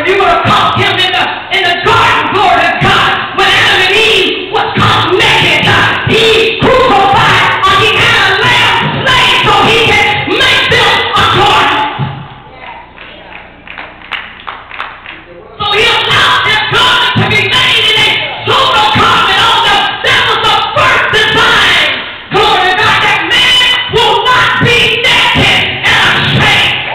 you would have caught him in the garden, glory to God, when Adam and Eve was caught naked. He crucified or he had a lamb slain so he can make them a garment. So he allowed that garment to be made in a solar garment on them. That was the first design. Glory to God, that man will not be naked and ashamed.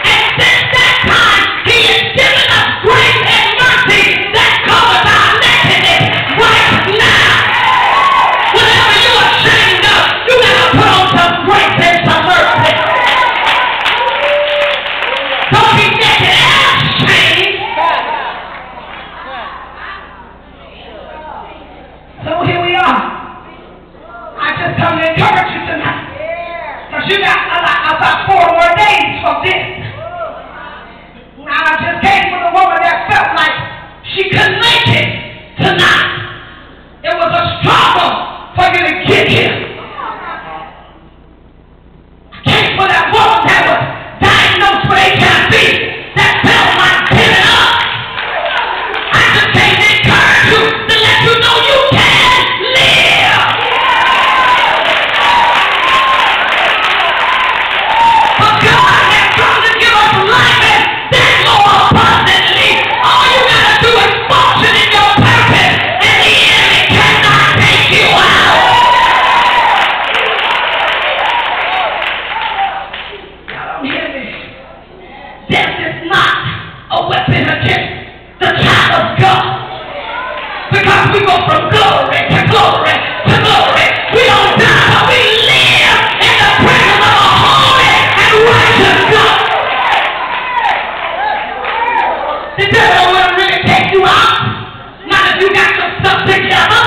And since that time, he has given us grace and mercy that covers our nakedness right now. Whatever you're ashamed of, you gotta put on some grace and some mercy. Don't be naked and ashamed. So here we are. I just come to encourage you tonight. Because you got about 4 more days from this. Now I just came from a woman that felt like she couldn't make it tonight. It was a struggle for you to get here. I came for that woman that was diagnosed with HIV, that felt like giving up. I just came to encourage you to let you know you can live. But God has come to give us life and that more abundantly. All you gotta do is function in your purpose, and the enemy cannot take you out. Y'all don't hear me? Death is not a weapon against the child of God. Because we go from glory to glory to glory. We don't die, but we live in the presence of a holy and righteous God. The devil will really take you out. Not if you got your stuff together.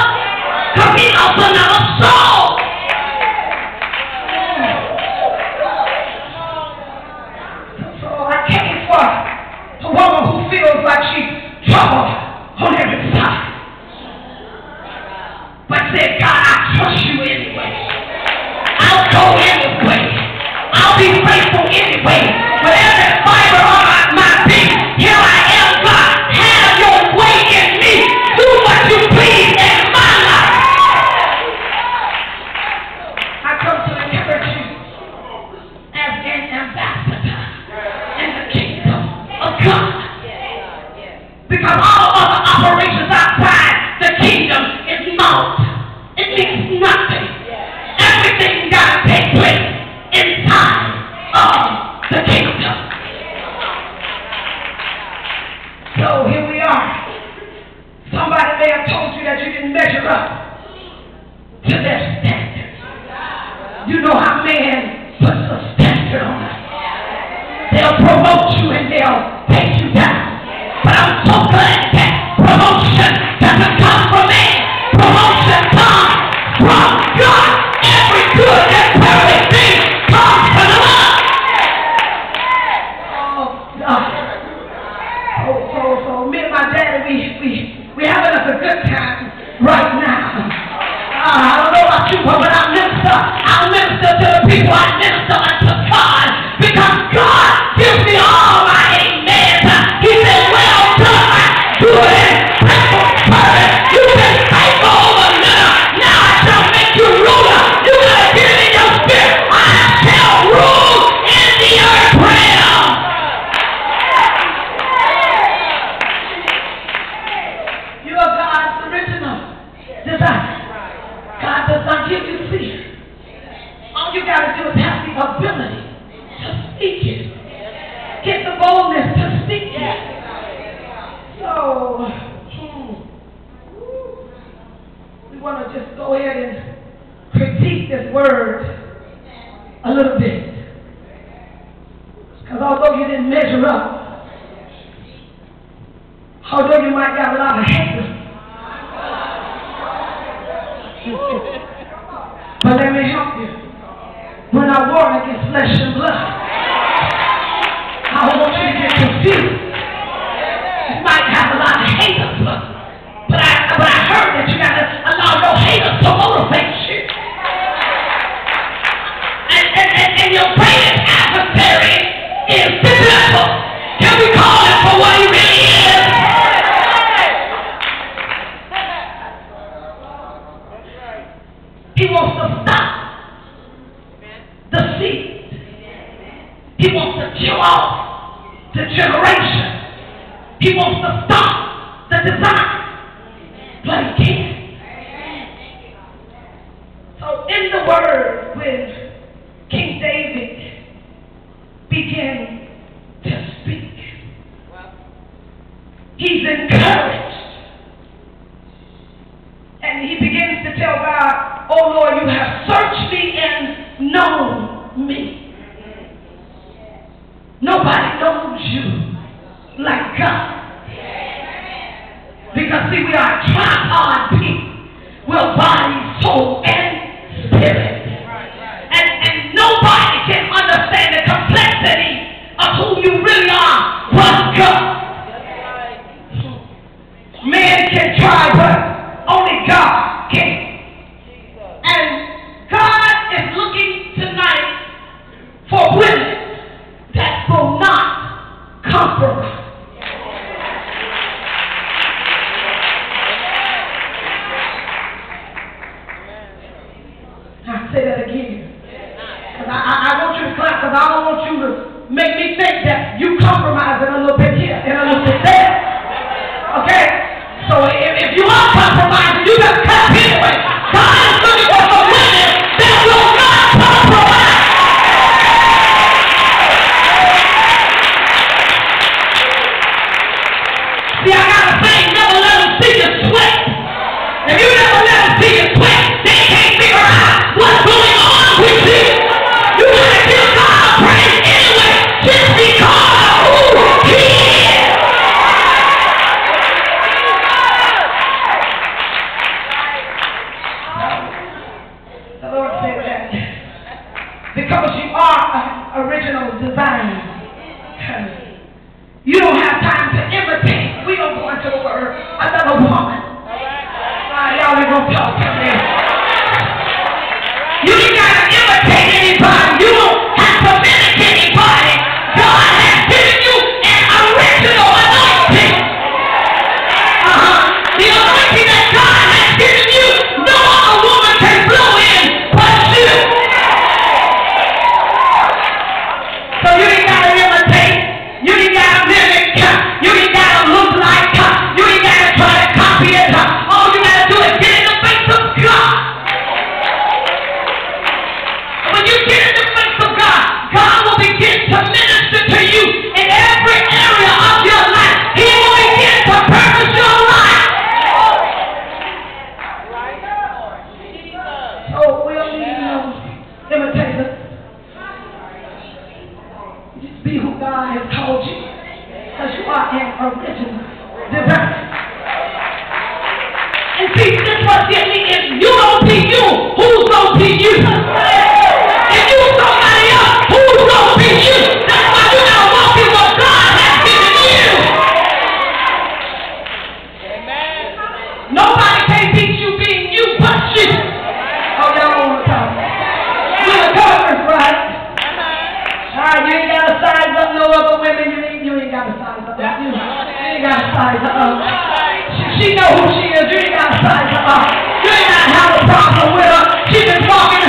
Because he lost another soul. So I came for a woman who feels like she's troubled on every side. But said, God, I trust you anyway. I'll go anyway. I'll be faithful anyway. With every fiber of my being, here I am, God. Have your way in me. Do what you please in my life. I come to encourage you as an ambassador in the kingdom of God. Because all other operations outside the kingdom is naught. It means nothing. Everything got to take place inside of the kingdom. So here we are. Somebody may have told you that you didn't measure up to their standards. You know how man puts a standard on us. They'll promote you and they'll take you down. But I'm so glad that promotion doesn't come from man. Promotion comes from God. Every good and perfect thing comes from us. Oh, God. So me and my daddy, we having us a good time right now. I don't know about you, but when I minister to the people, I minister unto God. Because God gives me all my amen. He said, well done, good and faithful servant. You've been faithful over little. Now I shall make you ruler. You gotta get it in your spirit. I shall rule in the earth realm. You are God's original design. God does not give you fear. All you gotta do is have the ability to speak it. Get the boldness to speak it. So, we want to just go ahead and critique this word a little bit. Because although you didn't measure up, although you might got a lot of haters, but let me help you. We're not warring against flesh and blood. I don't want you to get confused. You might have a lot of haters, but I heard that you got to allow your haters to motivate you. And your greatest adversary is the devil. to kill off the generation. He wants to stop the design. But he can't. So in the word, when King David began to speak, he's encouraged. And he begins to tell God, oh Lord, you have searched me and known me. Nobody knows you like God. Because see, we are a tripod people. We're body, soul, and spirit. And nobody can understand the complexity of who you really are but God. Man can try, but only God can. And God is looking tonight for women that will not compromise. I'll say that again. Because I want you to clap, because I don't want you to make me think that you compromising a little bit here and a little bit there. Okay? So if you are compromising, you just clap anyway. God is looking for some women that will not compromise. See, I got to say, never let them see you sweat. If you never let them see you sweat, they can't figure out what's going on with you. You got to give God a praise anyway, just because of who He is. The Lord said that because you are an original design, you don't have time to imitate. We don't go into the word another woman. Y'all ain't gonna talk to me. You ain't gotta imitate anybody. You don't have to mimic anybody. God has given you an original anointing. The anointing that God has given you, no other woman can blow in but you. So you ain't gotta imitate. You ain't gotta mimic. You ain't gotta look like. You ain't gotta try to copy it. All you gotta do is get in the face of God. When you get in the face of God, God will begin to minister to you in every area of your life. He will begin to purpose your life. So we'll need no imitators. Just be who God has called you. Because you are an original design. And see, this what get me. If you don't be you, who's gonna be you? If you somebody else, who's gonna be you? That's why you gotta walk in what God has given you. Amen. Nobody can teach you being you but you. Oh, y'all don't want to talk. We're the conference, right? Alright, you ain't gotta size up no other women. You ain't gotta size up. You ain't gotta size up. She know who she is. You ain't gotta size her up. You ain't gotta have a problem with her. She been walking